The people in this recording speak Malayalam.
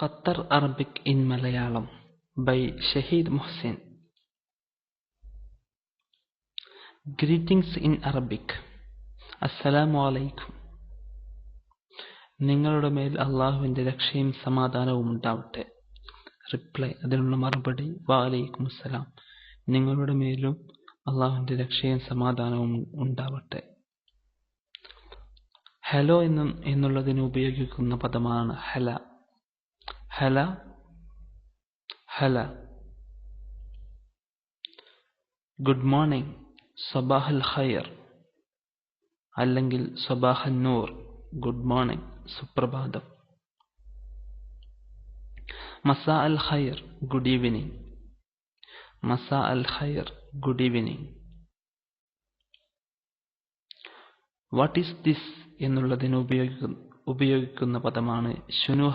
Qatar Arabic in Malayalam by Shahid Mohsin. Greetings in Arabic. Assalamu alaikum. നിങ്ങളുടെ മേൽ അള്ളാഹുവിന്റെ രക്ഷയും സമാധാനവും ഉണ്ടാവട്ടെ. റിപ്ലൈ, അതിനുള്ള മറുപടി, വഅലൈക്കും അസ്സലാം. നിങ്ങളുടെ മേലും അള്ളാഹുവിന്റെ രക്ഷയും സമാധാനവും ഉണ്ടാവട്ടെ. ഹലോ എന്നുള്ളതിന് ഉപയോഗിക്കുന്ന പദമാണ് ഹല. ഹല, ഹല. ഗുഡ് മോർണിംഗ്, സബാഹ് അൽ ഖൈർ, അല്ലെങ്കിൽ സബാഹ് അൻ നൂർ, ഗുഡ് മോർണിംഗ്, സുപ്രഭാതം. മസാ അൽ ഖൈർ, ഗുഡ് ഈവനിംഗ്. മസാ അൽ ഖൈർ, good evening. What is this എന്നുള്ളതിന് ഉപയോഗിക്കുന്ന പദമാണ് ശുനു